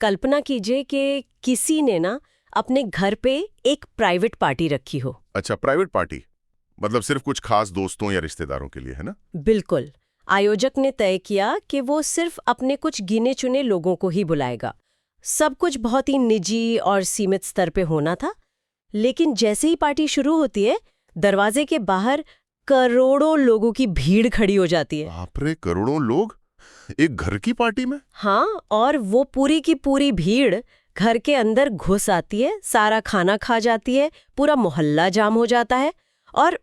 कल्पना कीजिए कि किसी ने ना अपने घर पे एक प्राइवेट पार्टी रखी हो। अच्छा, प्राइवेट पार्टी मतलब सिर्फ कुछ खास दोस्तों या रिश्तेदारों के लिए, है ना? बिल्कुल। आयोजक ने तय किया कि वो सिर्फ अपने कुछ गिने चुने लोगों को ही बुलाएगा। सब कुछ बहुत ही निजी और सीमित स्तर पे होना था। लेकिन जैसे ही पार्टी शुरू होती है, दरवाजे के बाहर करोड़ों लोगों की भीड़ खड़ी हो जाती है। बाप रे, करोड़ों लोग एक घर की पार्टी में? हाँ, और वो पूरी की पूरी भीड़ घर के अंदर घुस आती है, सारा खाना खा जाती है, पूरा मोहल्ला जाम हो जाता है। और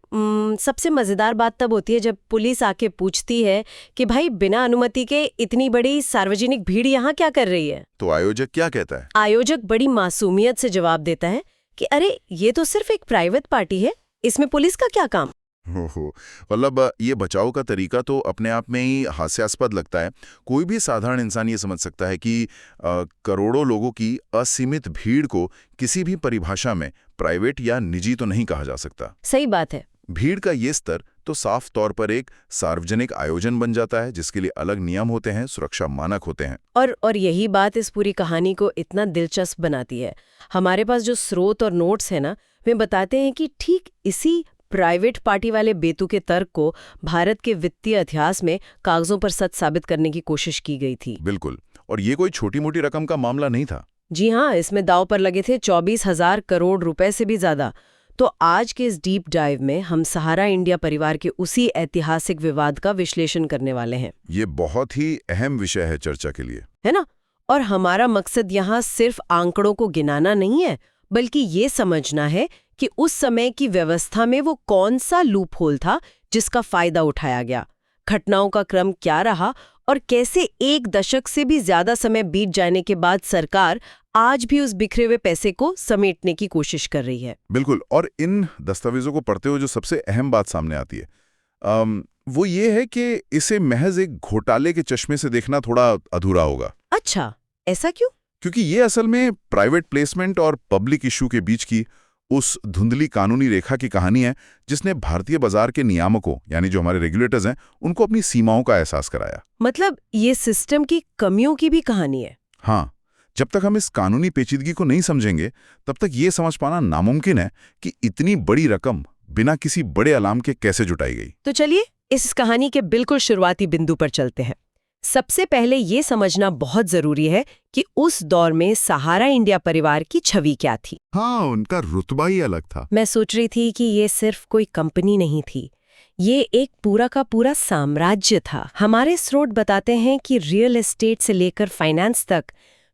सबसे मजेदार बात तब होती है जब पुलिस आके पूछती है कि भाई बिना अनुमति के इतनी बड़ी सार्वजनिक भीड़ यहाँ क्या कर रही है। तो आयोजक क्या कहता है? आयोजक बड़ी मासूमियत से जवाब देता है कि अरे ये तो सिर्फ एक प्राइवेट पार्टी है, इसमें पुलिस का क्या काम। हो मतलब ये बचाव का तरीका तो अपने आप में ही हास्यास्पद लगता है। कोई भी साधारण इंसान ये समझ सकता है कि करोड़ों लोगों की असीमित भीड़ को किसी भी परिभाषा में प्राइवेट या निजी तो नहीं कहा जा सकता। सही बात है। भीड़ का ये स्तर तो साफ तौर पर एक सार्वजनिक आयोजन बन जाता है, जिसके लिए अलग नियम होते हैं, सुरक्षा मानक होते हैं। और यही बात इस पूरी कहानी को इतना दिलचस्प बनाती है। हमारे पास जो स्रोत और नोट्स है ना, वे बताते हैं कि ठीक इसी प्राइवेट पार्टी वाले बेतुके तर्क को भारत के वित्तीय इतिहास में कागजों पर सच साबित करने की कोशिश की गई थी। बिल्कुल, और ये कोई छोटी मोटी रकम का मामला नहीं था। जी हाँ, इसमें दांव पर लगे थे 24,000 करोड़ रुपए से भी ज्यादा। तो आज के इस डीप डाइव में हम सहारा इंडिया परिवार के उसी ऐतिहासिक विवाद का विश्लेषण करने वाले हैं। ये बहुत ही अहम विषय है चर्चा के लिए, है ना? और हमारा मकसद यहाँ सिर्फ आंकड़ों को गिनाना नहीं है, बल्कि ये समझना है कि उस समय की व्यवस्था में वो कौन सा लूप होल था जिसका फायदा उठाया गया, घटनाओं का क्रम क्या रहा और कैसे एक दशक से भी ज्यादा समय बीत जाने के बाद सरकार आज भी उस बिखरे हुए पैसे को समेटने की कोशिश कर रही है। बिल्कुल। और इन दस्तावेजों को पढ़ते हुए जो सबसे अहम बात सामने आती है वो ये है कि इसे महज एक घोटाले के चश्मे से देखना थोड़ा अधूरा होगा। अच्छा, ऐसा क्यों? क्योंकि ये असल में प्राइवेट प्लेसमेंट और पब्लिक इश्यू के बीच की उस धुंधली कानूनी रेखा की कहानी है जिसने भारतीय बाजार के नियामकों यानी जो हमारे रेगुलेटर्स हैं उनको अपनी सीमाओं का एहसास कराया। मतलब ये सिस्टम की कमियों की भी कहानी है। हाँ, जब तक हम इस कानूनी पेचीदगी को नहीं समझेंगे तब तक ये समझ पाना नामुमकिन है कि इतनी बड़ी रकम बिना किसी बड़े अलार्म के कैसे जुटाई गई। तो चलिए इस कहानी के बिल्कुल शुरुआती बिंदु पर चलते हैं। सबसे पहले ये समझना बहुत जरूरी है कि उस दौर में सहारा इंडिया परिवार की छवि क्या थी। हाँ, उनका रुतबा ही अलग था। मैं सोच रही थी कि ये सिर्फ कोई कंपनी नहीं थी, ये एक पूरा का पूरा साम्राज्य था। हमारे स्रोत बताते हैं कि रियल एस्टेट से लेकर फाइनेंस तक,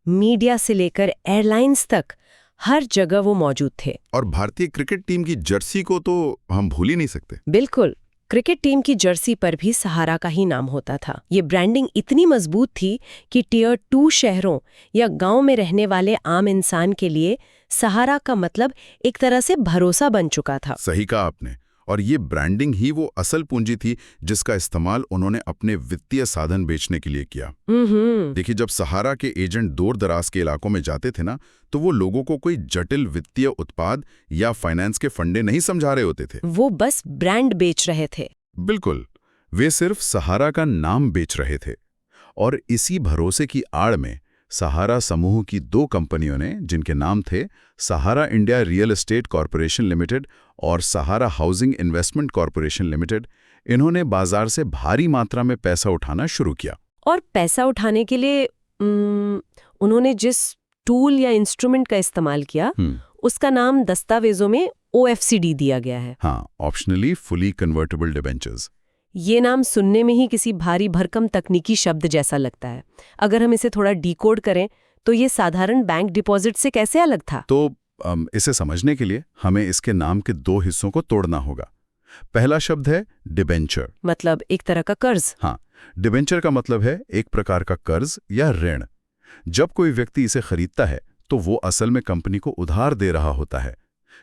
मीडिया से लेकर एयरलाइंस तक, हर जगह वो मौजूद थे। और भारतीय क्रिकेट टीम की जर्सी को तो हम भूल ही नहीं सकते। बिल्कुल, क्रिकेट टीम की जर्सी पर भी सहारा का ही नाम होता था। ये ब्रांडिंग इतनी मजबूत थी कि टियर 2 शहरों या गांव में रहने वाले आम इंसान के लिए सहारा का मतलब एक तरह से भरोसा बन चुका था। सही कहा आपने। और ये ब्रांडिंग ही वो असल पूंजी थी जिसका इस्तेमाल उन्होंने अपने वित्तीय साधन बेचने के लिए किया। देखिए, जब सहारा के एजेंट दूर दराज के इलाकों में जाते थे ना, तो वो लोगों को कोई जटिल वित्तीय उत्पाद या फाइनेंस के फंडे नहीं समझा रहे होते थे। वो बस ब्रांड बेच रहे थे। बिल्कुल, वे सिर्फ सहारा का नाम बेच रहे थे। और इसी भरोसे की आड़ में सहारा समूह की 2 कंपनियों ने, जिनके नाम थे Sahara India real estate corporation limited और Sahara housing investment corporation limited, इन्होंने बाजार से भारी मात्रा में पैसा उठाना शुरू किया। और पैसा उठाने के लिए उन्होंने जिस टूल या इंस्ट्रूमेंट का इस्तेमाल किया उसका नाम दस्तावेजों में OFCD दिया गया है। हाँ, ऑप्शनली फुली कन्वर्टेबल डिबेंचर्स। ये नाम सुनने में ही किसी भारी भरकम तकनीकी शब्द जैसा लगता है। अगर हम इसे थोड़ा डिकोड करें तो ये साधारण बैंक डिपॉजिट से कैसे अलग था? तो इसे समझने के लिए हमें इसके नाम के 2 हिस्सों को तोड़ना होगा। पहला शब्द है डिबेंचर, मतलब एक तरह का कर्ज। हाँ, डिबेंचर का मतलब है एक प्रकार का कर्ज या ऋण। जब कोई व्यक्ति इसे खरीदता है तो वो असल में कंपनी को उधार दे रहा होता है,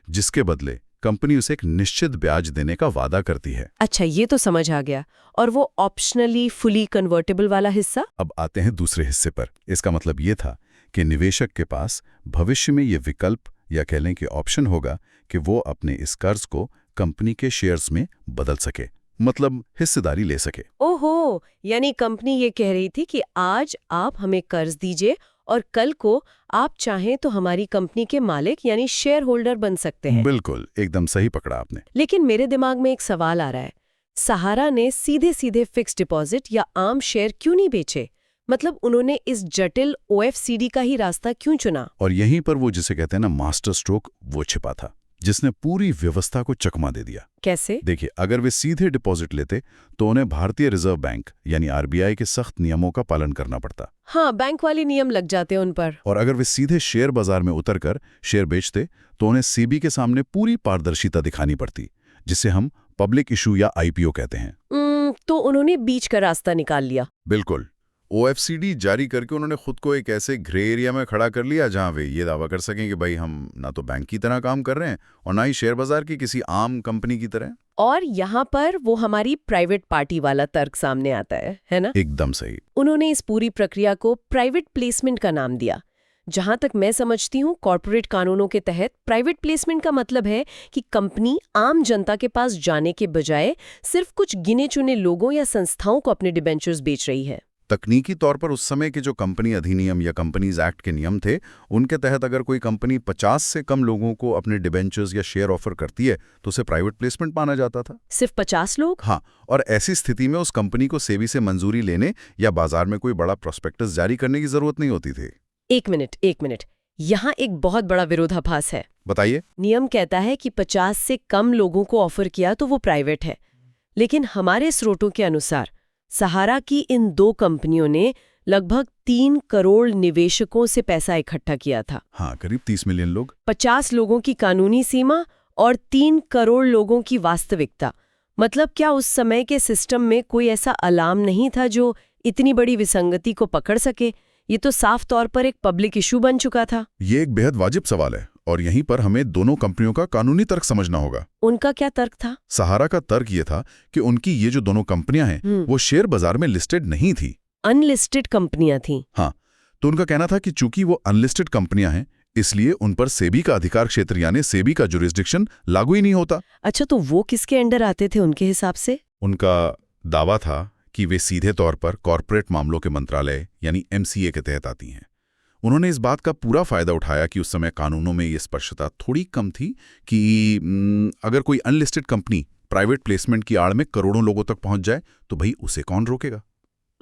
जिसके बदले कंपनी उसे एक निश्चित ब्याज देने का वादा करती है। अच्छा, ये तो समझ आ गया। और वो ऑप्शनली फुली कन्वर्टेबल वाला हिस्सा? अब आते हैं दूसरे हिस्से पर। इसका मतलब ये था कि निवेशक के पास भविष्य में ये विकल्प या कह लें कि ऑप्शन होगा कि वो अपने इस कर्ज को कंपनी के शेयर्स में बदल सके। मतलब हिस्सेदारी ले सके। ओहो, यानी कंपनी ये कह रही थी कि आज आप हमें कर्ज दीजिए और कल को आप चाहें तो हमारी कंपनी के मालिक यानी शेयर होल्डर बन सकते हैं। बिल्कुल, एकदम सही पकड़ा आपने। लेकिन मेरे दिमाग में एक सवाल आ रहा है, सहारा ने सीधे सीधे फिक्स डिपॉजिट या आम शेयर क्यों नहीं बेचे? मतलब उन्होंने इस जटिल ओएफसीडी का ही रास्ता क्यों चुना? और यहीं पर वो जिसे कहते हैं ना मास्टर स्ट्रोक, वो छिपा था, जिसने पूरी व्यवस्था को चकमा दे दिया। कैसे? देखिए, अगर वे सीधे डिपॉजिट लेते तो उन्हें भारतीय रिजर्व बैंक यानी आरबीआई के सख्त नियमों का पालन करना पड़ता। हाँ, बैंक वाले नियम लग जाते उन पर। और अगर वे सीधे शेयर बाजार में उतरकर शेयर बेचते तो उन्हें सेबी के सामने पूरी पारदर्शिता दिखानी पड़ती, जिसे हम पब्लिक इशू या आईपीओ कहते हैं। तो उन्होंने बीच का रास्ता निकाल लिया। बिल्कुल, ओएफसीडी जारी करके उन्होंने खुद को एक ऐसे ग्रे एरिया में खड़ा कर लिया जहां वे ये दावा कर सकें कि भाई हम ना तो बैंक की तरह काम कर रहे हैं और ना ही शेयर बाजार की किसी आम कंपनी की तरह। और यहाँ पर वो हमारी प्राइवेट पार्टी वाला तर्क सामने आता है ना? एकदम सही। उन्होंने इस पूरी प्रक्रिया को प्राइवेट प्लेसमेंट का नाम दिया। जहां तक मैं समझती हूँ, कॉर्पोरेट कानूनों के तहत प्राइवेट प्लेसमेंट का मतलब है कि कंपनी आम जनता के पास जाने के बजाय सिर्फ कुछ गिने चुने लोगों या संस्थाओं को अपने डिबेंचर्स बेच रही है। तकनीकी तौर पर उस समय के जो कंपनी अधिनियम या कंपनीज एक्ट के नियम थे, उनके तहत अगर कोई कंपनी 50 से कम लोगों को अपने डिबेंचर्स या शेयर ऑफर करती है तो उसे प्राइवेट प्लेसमेंट माना जाता था। सिर्फ 50 लोग? हाँ, और ऐसी स्थिति में उस कंपनी को सेबी से मंजूरी लेने या बाजार में कोई बड़ा प्रोस्पेक्टस जारी करने की जरूरत नहीं होती थी। एक मिनट। यहाँ एक बहुत बड़ा विरोधाभास है। बताइए। नियम कहता है कि 50 से कम लोगों को ऑफर किया तो वो प्राइवेट है, लेकिन हमारे स्रोतों के अनुसार सहारा की इन दो कंपनियों ने लगभग 3 करोड़ निवेशकों से पैसा इकट्ठा किया था। हाँ, करीब 30 मिलियन लोग। 50 लोगों की कानूनी सीमा और 3 करोड़ लोगों की वास्तविकता। मतलब क्या उस समय के सिस्टम में कोई ऐसा अलार्म नहीं था जो इतनी बड़ी विसंगति को पकड़ सके? ये तो साफ तौर पर एक पब्लिक इशू बन चुका था। ये एक बेहद वाजिब सवाल है और यहीं पर हमें दोनों कंपनियों का कानूनी तर्क समझना होगा। उनका क्या तर्क था? सहारा का तर्क ये था कि उनकी ये जो दोनों कंपनियां हैं वो शेयर बाजार में लिस्टेड नहीं थी, अनलिस्टेड कंपनियां थीं। हाँ, तो उनका कहना था कि चूंकि वो अनलिस्टेड कंपनियां हैं इसलिए उन पर सेबी का अधिकार क्षेत्र यानी सेबी का जुरिस्डिक्शन लागू ही नहीं होता। अच्छा, तो वो किसके अंडर आते थे उनके हिसाब से? उनका दावा था कि वे सीधे तौर पर कॉर्पोरेट मामलों के मंत्रालय यानी एमसीए के तहत आती हैं। उन्होंने इस बात का पूरा फायदा उठाया कि उस समय कानूनों में ये स्पष्टता थोड़ी कम थी कि अगर कोई अनलिस्टेड कंपनी प्राइवेट प्लेसमेंट की आड़ में करोड़ों लोगों तक पहुंच जाए तो भाई उसे कौन रोकेगा।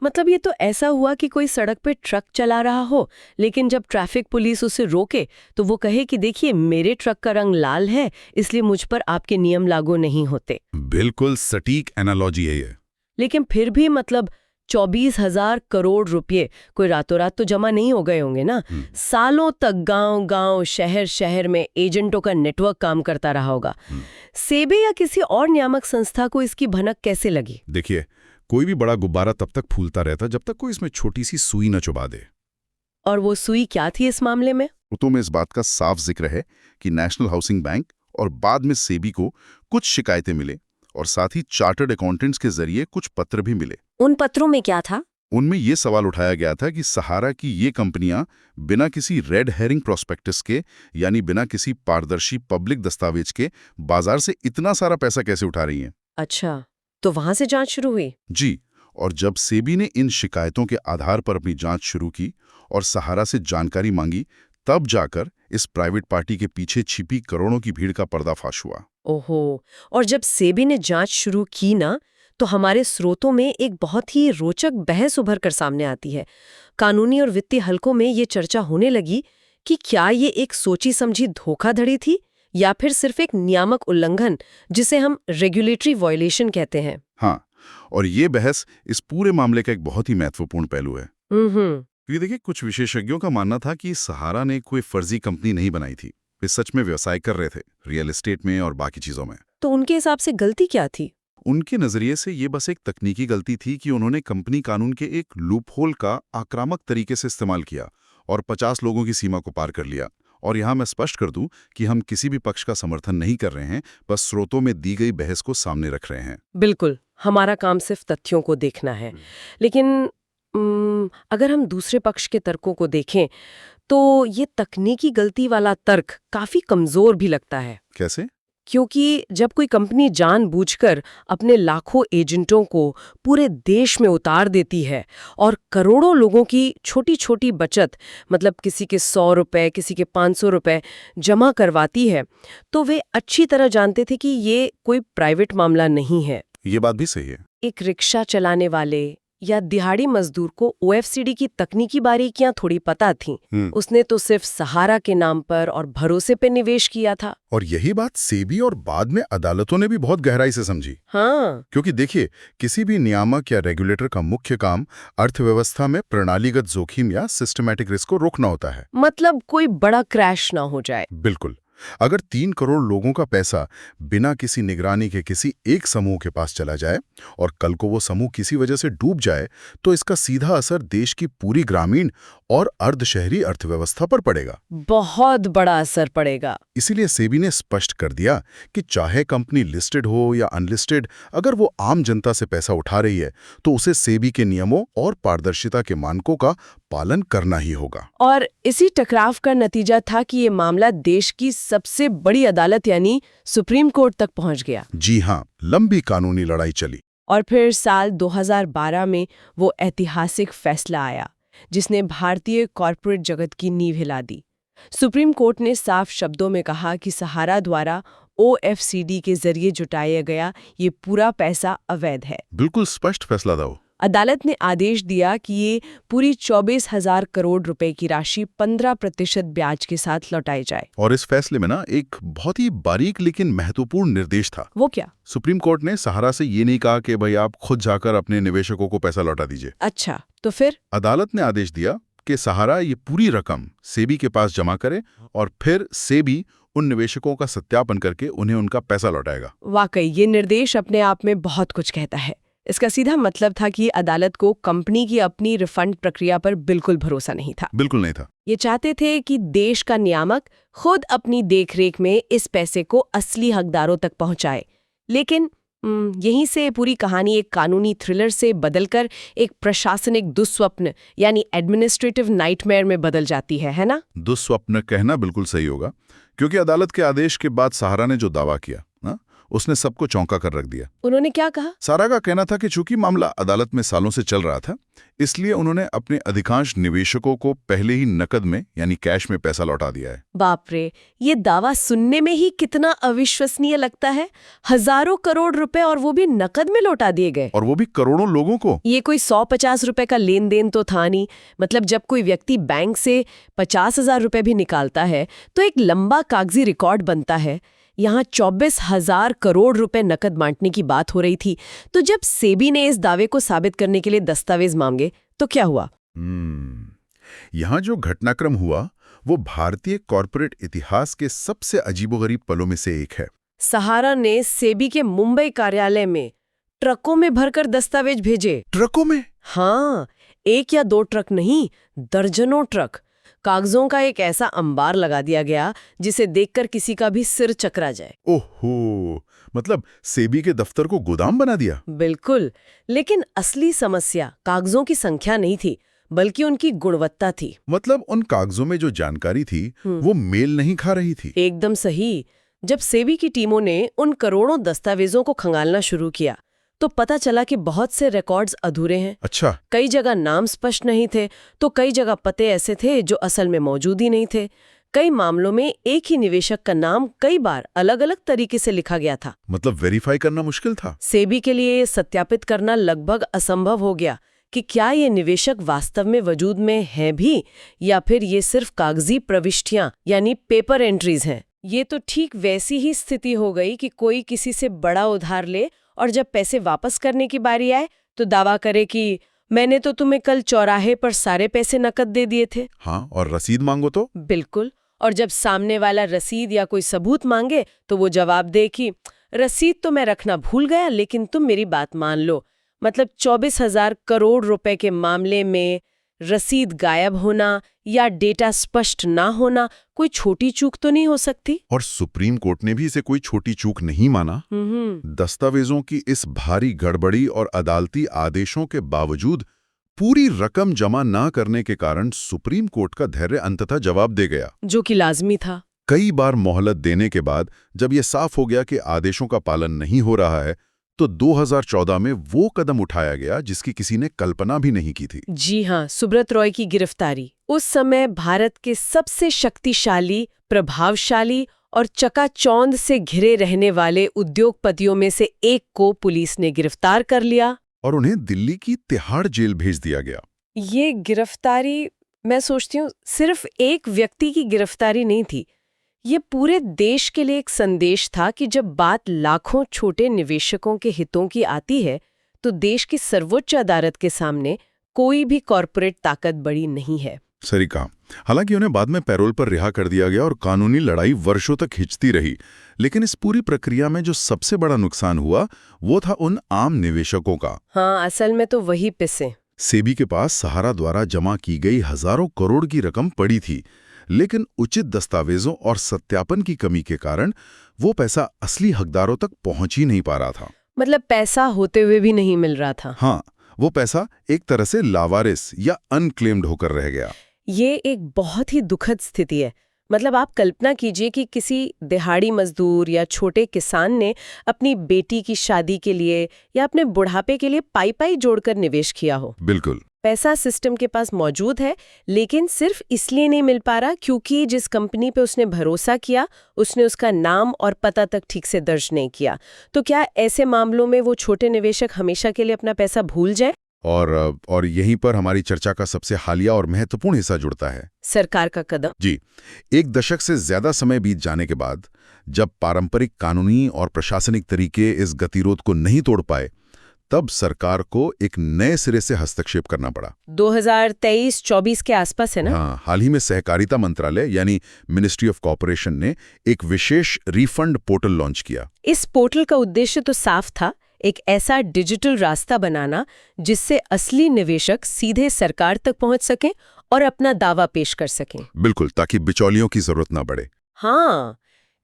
मतलब ये तो ऐसा हुआ कि कोई सड़क पे ट्रक चला रहा हो, लेकिन जब ट्रैफिक पुलिस उसे रोके तो वो कहे कि देखिए मेरे ट्रक का रंग लाल है इसलिए मुझ पर आपके नियम लागू नहीं होते। बिल्कुल सटीक एनालॉजी है ये। लेकिन फिर भी मतलब 24,000 करोड़ रुपए कोई रातों रात तो जमा नहीं हो गए होंगे ना। सालों तक गांव-गांव, शहर-शहर में एजेंटों का नेटवर्क काम करता रहा होगा। सेबी या किसी और नियामक संस्था को इसकी भनक कैसे लगी? देखिए, कोई भी बड़ा गुब्बारा तब तक फूलता रहता जब तक कोई इसमें छोटी सी सुई न चुबा दे। और वो सुई क्या थी इस मामले में? तो में इस बात का साफ जिक्र है कि नेशनल हाउसिंग बैंक और बाद में सेबी को कुछ शिकायतें मिले और साथ ही चार्टर्ड अकाउंटेंट्स के जरिए कुछ पत्र भी मिले। उन पत्रों में क्या था? उनमें ये सवाल उठाया गया था कि सहारा की ये कंपनियां बिना किसी रेड हेरिंग प्रोस्पेक्टस के यानी बिना किसी पारदर्शी पब्लिक दस्तावेज के बाजार से इतना सारा पैसा कैसे उठा रही हैं। अच्छा, तो वहां से जांच शुरू हुई? जी, और जब सेबी ने इन शिकायतों के आधार पर अपनी जांच शुरू की और सहारा से जानकारी मांगी, तब जाकर इस प्राइवेट पार्टी के पीछे छिपी करोड़ों की भीड़ का पर्दाफाश हुआ। ओहो, और जब सेबी ने जांच शुरू की ना, तो हमारे स्रोतों में एक बहुत ही रोचक बहस उभर कर सामने आती है। कानूनी और वित्तीय हलकों में ये चर्चा होने लगी कि क्या ये एक सोची समझी धोखाधड़ी थी या फिर सिर्फ एक नियामक उल्लंघन जिसे हम रेगुलेटरी वायलेशन कहते हैं। हाँ, और ये बहस इस पूरे मामले का एक बहुत ही महत्वपूर्ण पहलू है। क्योंकि देखिए, कुछ विशेषज्ञों का मानना था कि सहारा ने कोई फर्जी कंपनी नहीं बनाई थी, वे सच में व्यवसाय कर रहे थे, रियल एस्टेट में और बाकी चीजों में। तो उनके हिसाब से गलती क्या थी? उनके नजरिए से ये बस एक तकनीकी गलती थी कि उन्होंने कंपनी कानून के एक लूपहोल का आक्रामक तरीके से इस्तेमाल किया और 50 लोगों की सीमा को पार कर लिया। और यहाँ मैं स्पष्ट कर दूं कि हम किसी भी पक्ष का समर्थन नहीं कर रहे हैं, बस स्रोतों में दी गई बहस को सामने रख रहे हैं। बिल्कुल, हमारा काम सिर्फ तथ्यों को देखना है। लेकिन अगर हम दूसरे पक्ष के तर्कों को देखें तो ये तकनीकी गलती वाला तर्क काफी कमजोर भी लगता है। कैसे? क्योंकि जब कोई कंपनी जानबूझकर अपने लाखों एजेंटों को पूरे देश में उतार देती है और करोड़ों लोगों की छोटी छोटी बचत, मतलब किसी के 100 रुपए, किसी के 500 रुपए जमा करवाती है, तो वे अच्छी तरह जानते थे कि ये कोई प्राइवेट मामला नहीं है। ये बात भी सही है। एक रिक्शा चलाने वाले या दिहाड़ी मजदूर को ओएफसीडी की तकनीकी बारीकियां थोड़ी पता थीं। उसने तो सिर्फ सहारा के नाम पर और भरोसे पे निवेश किया था। और यही बात सेबी और बाद में अदालतों ने भी बहुत गहराई से समझी। हाँ, क्योंकि देखिए, किसी भी नियामक या रेगुलेटर का मुख्य काम अर्थव्यवस्था में प्रणालीगत जोखिम या सिस्टमैटिक रिस्क को रोकना होता है। मतलब कोई बड़ा क्रैश ना हो जाए। बिल्कुल। अगर 3 करोड़ लोगों का पैसा बिना किसी निगरानी के किसी एक समूह के पास चला जाए और कल को वो समूह किसी वजह से डूब जाए, तो इसका सीधा असर देश की पूरी ग्रामीण और अर्धशहरी अर्थव्यवस्था पर पड़ेगा। बहुत बड़ा असर पड़ेगा। इसीलिए सेबी ने स्पष्ट कर दिया कि चाहे कंपनी लिस्टेड हो या अनलिस्टेड, अगर वो आम जनता से पैसा उठा रही है तो उसे सेबी के नियमों और पारदर्शिता के मानकों का पालन करना ही होगा। और इसी टकराव का नतीजा था कि ये मामला देश की सबसे बड़ी अदालत यानी सुप्रीम कोर्ट तक पहुंच गया। जी हाँ, लंबी कानूनी लड़ाई चली। और फिर साल 2012 में वो ऐतिहासिक फैसला आया जिसने भारतीय कॉरपोरेट जगत की नींव हिला दी। सुप्रीम कोर्ट ने साफ शब्दों में कहा कि सहारा द्वारा ओएफसीडी के जरिए जुटाया गया ये पूरा पैसा अवैध है। बिल्कुल स्पष्ट फैसला था वो। अदालत ने आदेश दिया कि ये पूरी 24,000 करोड़ रुपए की राशि 15% ब्याज के साथ लौटाई जाए। और इस फैसले में ना एक बहुत ही बारीक लेकिन महत्वपूर्ण निर्देश था। वो क्या? सुप्रीम कोर्ट ने सहारा से ये नहीं कहा कि भाई आप खुद जाकर अपने निवेशकों को पैसा लौटा दीजिए। अच्छा, तो फिर? अदालत ने आदेश दिया कि सहारा ये पूरी रकम सेबी के पास जमा करे और फिर सेबी उन निवेशकों का सत्यापन करके उन्हें उनका पैसा लौटाएगा। वाकई ये निर्देश अपने आप में बहुत कुछ कहता है। इसका सीधा मतलब था कि अदालत को कंपनी की अपनी रिफंड प्रक्रिया पर बिल्कुल भरोसा नहीं था। बिल्कुल नहीं था। ये चाहते थे कि देश का नियामक खुद अपनी देखरेख में इस पैसे को असली हकदारों तक पहुंचाए। लेकिन यहीं से पूरी कहानी एक कानूनी थ्रिलर से बदलकर एक प्रशासनिक दुस्वप्न यानी एडमिनिस्ट्रेटिव नाइटमेयर में बदल जाती है ना? दुस्वप्न कहना बिल्कुल सही होगा, क्योंकि अदालत के आदेश के बाद सहारा ने जो दावा किया ना, उसने सबको चौंका कर रख दिया। उन्होंने क्या कहा? सहारा का कहना था कि चूंकि मामला अदालत में सालों से चल रहा था, इसलिए उन्होंने अपने अधिकांश निवेशकों को पहले ही नकद में यानी कैश में पैसा लौटा दिया है। बाप रे, ये दावा सुनने में ही कितना अविश्वसनीय लगता है। हजारों करोड़ रुपए और वो भी नकद में लौटा दिए गए, और वो भी करोड़ों लोगों को। ये कोई 150 रुपए का लेन देन तो था नहीं। मतलब जब कोई व्यक्ति बैंक से 50,000 रुपए भी निकालता है तो एक लंबा कागजी रिकॉर्ड बनता है। यहाँ 24,000 करोड़ रुपए नकद बांटने की बात हो रही थी। तो जब सेबी ने इस दावे को साबित करने के लिए दस्तावेज मांगे तो क्या हुआ? यहाँ जो घटनाक्रम हुआ वो भारतीय कॉर्पोरेट इतिहास के सबसे अजीबोगरीब पलों में से एक है। सहारा ने सेबी के मुंबई कार्यालय में ट्रकों में भरकर दस्तावेज भेजे। ट्रकों में? हाँ, 1 या 2 ट्रक नहीं, दर्जनों ट्रक। कागजों का एक ऐसा अंबार लगा दिया गया जिसे देखकर किसी का भी सिर चकरा जाए। ओहो, मतलब सेबी के दफ्तर को गोदाम बना दिया। बिल्कुल। लेकिन असली समस्या कागजों की संख्या नहीं थी, बल्कि उनकी गुणवत्ता थी। मतलब उन कागजों में जो जानकारी थी वो मेल नहीं खा रही थी। एकदम सही। जब सेबी की टीमों ने उन करोड़ों दस्तावेजों को खंगालना शुरू किया तो पता चला कि बहुत से रिकॉर्ड्स अधूरे हैं। अच्छा। कई जगह नाम स्पष्ट नहीं थे तो कई जगह पते ऐसे थे जो असल में मौजूद ही नहीं थे। कई मामलों में एक ही निवेशक का नाम कई बार अलग-अलग तरीके से लिखा गया था। मतलब वेरीफाई करना मुश्किल था। सेबी के लिए ये सत्यापित करना लगभग असंभव हो गया कि क्या ये निवेशक वास्तव में वजूद में हैं भी या फिर ये सिर्फ कागजी प्रविष्टियां यानी पेपर एंट्रीज हैं। ये तो ठीक वैसी ही स्थिति हो गई कि कोई किसी से बड़ा उधार ले और जब पैसे वापस करने की बारी आए तो दावा करे कि मैंने तो तुम्हें कल चौराहे पर सारे पैसे नकद दे दिए थे। हाँ, और रसीद मांगो तो? बिल्कुल। और जब सामने वाला रसीद या कोई सबूत मांगे तो वो जवाब दे कि रसीद तो मैं रखना भूल गया, लेकिन तुम मेरी बात मान लो। मतलब 24,000 करोड़ रुपए के मामले में रसीद गायब होना या डेटा स्पष्ट ना होना कोई छोटी चूक तो नहीं हो सकती। और सुप्रीम कोर्ट ने भी इसे कोई छोटी चूक नहीं माना। दस्तावेजों की इस भारी गड़बड़ी और अदालती आदेशों के बावजूद पूरी रकम जमा ना करने के कारण सुप्रीम कोर्ट का धैर्य अंततः जवाब दे गया, जो कि लाजमी था। कई बार मोहलत देने के बाद जब ये साफ हो गया कि आदेशों का पालन नहीं हो रहा है, तो 2014 में वो कदम उठाया गया जिसकी किसी ने कल्पना भी नहीं की थी। जी हाँ, सुब्रत रॉय की गिरफ्तारी। उस समय भारत के सबसे शक्तिशाली, प्रभावशाली और चकाचौंध से घिरे रहने वाले उद्योगपतियों में से एक को पुलिस ने गिरफ्तार कर लिया और उन्हें दिल्ली की तिहाड़ जेल भेज दिया गया। ये गिरफ्तारी, मैं सोचती हूँ, सिर्फ एक व्यक्ति की गिरफ्तारी नहीं थी। ये पूरे देश के लिए एक संदेश था कि जब बात लाखों छोटे निवेशकों के हितों की आती है तो देश की सर्वोच्च अदालत के सामने कोई भी कॉरपोरेट ताकत बड़ी नहीं है। सही कहा। हालांकि उन्हें बाद में पैरोल पर रिहा कर दिया गया और कानूनी लड़ाई वर्षों तक खिंचती रही, लेकिन इस पूरी प्रक्रिया में जो सबसे बड़ा नुकसान हुआ वो था उन आम निवेशकों का। हाँ, असल में तो वही पिसे। सेबी के पास सहारा द्वारा जमा की गई हजारों करोड़ की रकम पड़ी थी, लेकिन उचित दस्तावेजों और सत्यापन की कमी के कारण वो पैसा असली हकदारों तक पहुंच ही नहीं पा रहा था। मतलब पैसा होते हुए भी नहीं मिल रहा था। हाँ, वो पैसा एक तरह से लावारिस या अनक्लेम्ड होकर रह गया। ये एक बहुत ही दुखद स्थिति है। मतलब आप कल्पना कीजिए कि किसी दिहाड़ी मजदूर या छोटे किसान ने अपनी बेटी की शादी के लिए या अपने बुढ़ापे के लिए पाई जोड़कर निवेश किया हो। बिल्कुल। पैसा सिस्टम के पास मौजूद है, लेकिन सिर्फ इसलिए नहीं मिल पा रहा क्योंकि जिस कंपनी पे उसने भरोसा किया उसने उसका नाम और पता तक ठीक से दर्ज नहीं किया। तो क्या ऐसे मामलों में वो छोटे निवेशक हमेशा के लिए अपना पैसा भूल जाए? और यहीं पर हमारी चर्चा का सबसे हालिया और महत्वपूर्ण हिस्सा जुड़ता है, सरकार का कदम। जी, एक दशक से ज्यादा समय बीत जाने के बाद जब पारंपरिक कानूनी और प्रशासनिक तरीके इस गतिरोध को नहीं तोड़ पाए, तब सरकार को एक नए सिरे से हस्तक्षेप करना पड़ा। 2023-24 के आसपास है ना? हाँ, हाल ही में सहकारिता मंत्रालय यानी मिनिस्ट्री ऑफ कॉर्पोरेशन ने एक विशेष रिफंड पोर्टल लॉन्च किया। इस पोर्टल का उद्देश्य तो साफ था, एक ऐसा डिजिटल रास्ता बनाना जिससे असली निवेशक सीधे सरकार तक पहुंच सकें और अपना दावा पेश कर सकें। बिल्कुल, ताकि बिचौलियों की जरूरत ना पड़े। हाँ,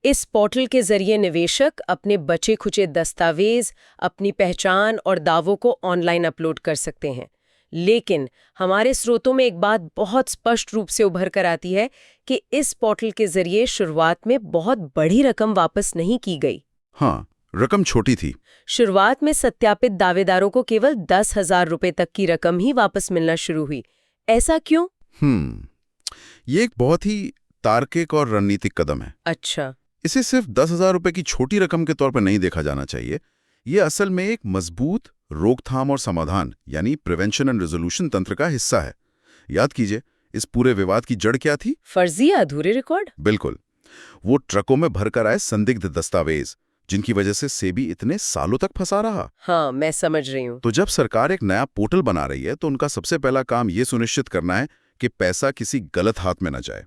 इस पोर्टल के जरिए निवेशक अपने बचे खुचे दस्तावेज, अपनी पहचान और दावों को ऑनलाइन अपलोड कर सकते हैं। लेकिन हमारे स्रोतों में एक बात बहुत स्पष्ट रूप से उभर कर आती है कि इस पोर्टल के जरिए शुरुआत में बहुत बड़ी रकम वापस नहीं की गई। हाँ, रकम छोटी थी। शुरुआत में सत्यापित दावेदारों को केवल 10,000 रुपए तक की रकम ही वापस मिलना शुरू हुई। ऐसा क्यों? ये एक बहुत ही तार्किक और रणनीतिक कदम है। अच्छा। इसे सिर्फ 10,000 रुपए की छोटी रकम के तौर पर नहीं देखा जाना चाहिए। ये असल में एक मजबूत रोकथाम और समाधान यानी प्रिवेंशन एंड रेजोल्यूशन तंत्र का हिस्सा है। याद कीजिए, इस पूरे विवाद की जड़ क्या थी? फर्जी या अधूरे रिकॉर्ड? बिल्कुल, वो ट्रकों में भरकर आए संदिग्ध दस्तावेज जिनकी वजह से सेबी इतने सालों तक फंसा रहा। हाँ, मैं समझ रही हूँ। तो जब सरकार एक नया पोर्टल बना रही है तो उनका सबसे पहला काम ये सुनिश्चित करना है कि पैसा किसी गलत हाथ में न जाए।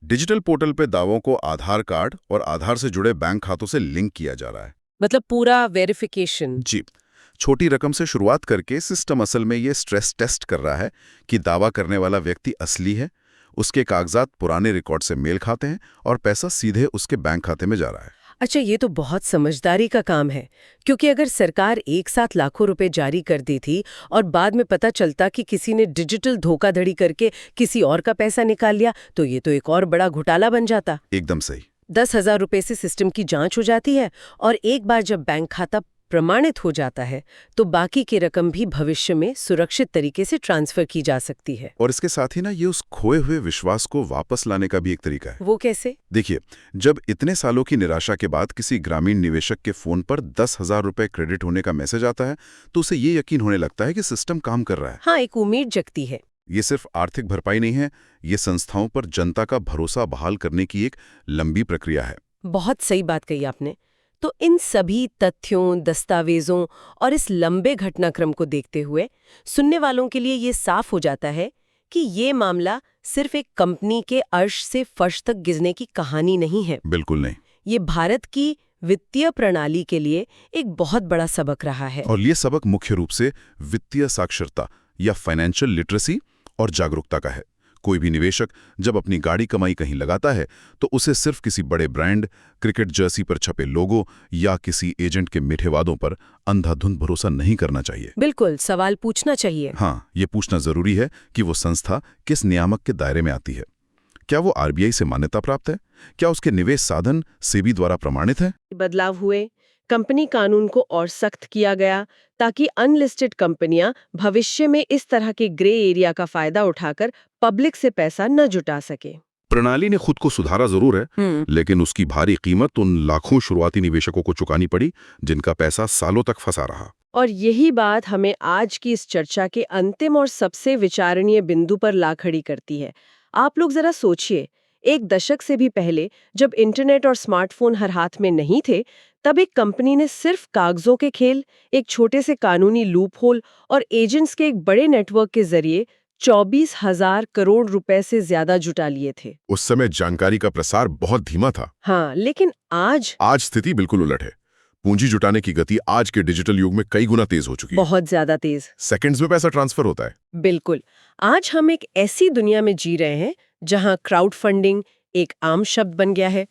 डिजिटल पोर्टल पे दावों को आधार कार्ड और आधार से जुड़े बैंक खातों से लिंक किया जा रहा है। मतलब पूरा वेरिफिकेशन। जी, छोटी रकम से शुरुआत करके सिस्टम असल में ये स्ट्रेस टेस्ट कर रहा है कि दावा करने वाला व्यक्ति असली है, उसके कागजात पुराने रिकॉर्ड से मेल खाते हैं और पैसा सीधे उसके बैंक खाते में जा रहा है। अच्छा, ये तो बहुत समझदारी का काम है, क्योंकि अगर सरकार एक साथ लाखों रुपए जारी कर दी थी और बाद में पता चलता कि किसी ने डिजिटल धोखाधड़ी करके किसी और का पैसा निकाल लिया, तो ये तो एक और बड़ा घोटाला बन जाता। एकदम सही। 10,000 रुपए से सिस्टम की जांच हो जाती है और एक बार जब बैंक खाता प्रमाणित हो जाता है तो बाकी की रकम भी भविष्य में सुरक्षित तरीके से ट्रांसफर की जा सकती है। और इसके साथ ही ना ये उस खोए हुए विश्वास को वापस लाने का भी एक तरीका है। वो कैसे? देखिए, जब इतने सालों की निराशा के बाद किसी ग्रामीण निवेशक के फोन पर 10,000 रुपए क्रेडिट होने का मैसेज आता है तो उसे ये यकीन होने लगता है कि सिस्टम काम कर रहा है। हाँ, एक उम्मीद जगती है। ये सिर्फ आर्थिक भरपाई नहीं है, ये संस्थाओं पर जनता का भरोसा बहाल करने की एक लंबी प्रक्रिया है। बहुत सही बात कही आपने। तो इन सभी तथ्यों, दस्तावेजों और इस लंबे घटनाक्रम को देखते हुए सुनने वालों के लिए ये साफ हो जाता है कि ये मामला सिर्फ एक कंपनी के अर्श से फर्श तक गिरने की कहानी नहीं है। बिल्कुल नहीं। ये भारत की वित्तीय प्रणाली के लिए एक बहुत बड़ा सबक रहा है। और ये सबक मुख्य रूप से वित्तीय साक्षरता या फाइनेंशियल लिटरेसी और जागरूकता का है। कोई भी निवेशक जब अपनी गाड़ी कमाई कहीं लगाता है तो उसे सिर्फ किसी बड़े ब्रांड, क्रिकेट जर्सी पर छपे लोगो या किसी एजेंट के मीठे वादों पर अंधाधुंध भरोसा नहीं करना चाहिए। बिल्कुल, सवाल पूछना चाहिए। हाँ, ये पूछना जरूरी है कि वो संस्था किस नियामक के दायरे में आती है। क्या वो आरबीआई से मान्यता प्राप्त है? क्या उसके निवेश साधन सेबी द्वारा प्रमाणित है? बदलाव हुए, कंपनी कानून को और सख्त किया गया ताकि अनलिस्टेड कंपनियां भविष्य में इस तरह के ग्रे एरिया का फायदा उठाकर पब्लिक से पैसा न जुटा सके। प्रणाली ने खुद को सुधारा जरूर है, लेकिन उसकी भारी कीमत उन लाखों शुरुआती निवेशकों को चुकानी पड़ी जिनका पैसा सालों तक फंसा रहा। और यही बात हमें आज की इस चर्चा के अंतिम और सबसे विचारणीय बिंदु पर ला खड़ी करती है। आप लोग जरा सोचिए, एक दशक से भी पहले जब इंटरनेट और स्मार्टफोन हर हाथ में नहीं थे, तब एक कंपनी ने सिर्फ कागजों के खेल, एक छोटे से कानूनी लूपहोल और एजेंट्स के एक बड़े नेटवर्क के जरिए 24,000 करोड़ रुपए से ज्यादा जुटा लिए थे। उस समय जानकारी का प्रसार बहुत धीमा था। हाँ, लेकिन आज स्थिति बिल्कुल उलट है। पूंजी जुटाने की गति आज के डिजिटल युग में कई गुना तेज हो चुकी है। बहुत ज्यादा तेज। सेकंड्स में पैसा ट्रांसफर होता है। बिल्कुल। आज हम एक ऐसी दुनिया में जी रहे हैं जहां क्राउड फंडिंग एक आम शब्द बन गया है।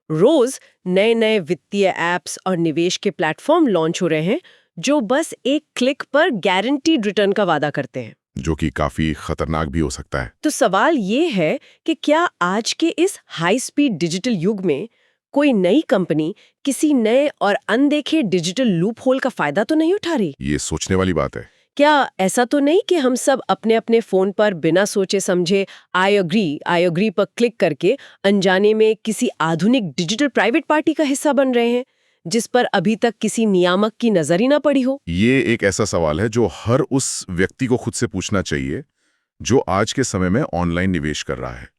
रोज नए नए वित्तीय एप्स और निवेश के प्लेटफॉर्म लॉन्च हो रहे हैं जो बस एक क्लिक पर गारंटीड रिटर्न का वादा करते हैं, जो कि काफी खतरनाक भी हो सकता है। तो सवाल ये है कि क्या आज के इस हाई स्पीड डिजिटल युग में कोई नई कंपनी किसी नए और अनदेखे डिजिटल लूपहोल का फायदा तो नहीं उठा रही? ये सोचने वाली बात है। क्या ऐसा तो नहीं कि हम सब अपने अपने फोन पर बिना सोचे समझे आई अग्री पर क्लिक करके अनजाने में किसी आधुनिक डिजिटल प्राइवेट पार्टी का हिस्सा बन रहे हैं जिस पर अभी तक किसी नियामक की नजर ही ना पड़ी हो? ये एक ऐसा सवाल है जो हर उस व्यक्ति को खुद से पूछना चाहिए जो आज के समय में ऑनलाइन निवेश कर रहा है।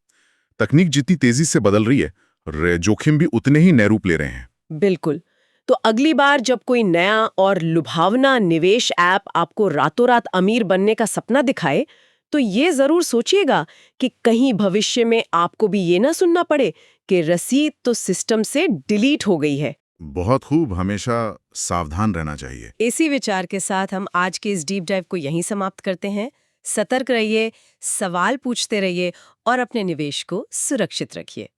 तकनीक जितनी तेजी से बदल रही है, जोखिम भी उतने ही नए रूप ले रहे हैं। बिल्कुल। तो अगली बार जब कोई नया और लुभावना निवेश ऐप आपको रातों रात अमीर बनने का सपना दिखाए, तो ये जरूर सोचिएगा कि कहीं भविष्य में आपको भी ये ना सुनना पड़े कि रसीद तो सिस्टम से डिलीट हो गई है। बहुत खूब, हमेशा सावधान रहना चाहिए। इसी विचार के साथ हम आज के इस डीप डाइव को यहीं समाप्त करते हैं। सतर्क रहिए, सवाल पूछते रहिए और अपने निवेश को सुरक्षित रखिए।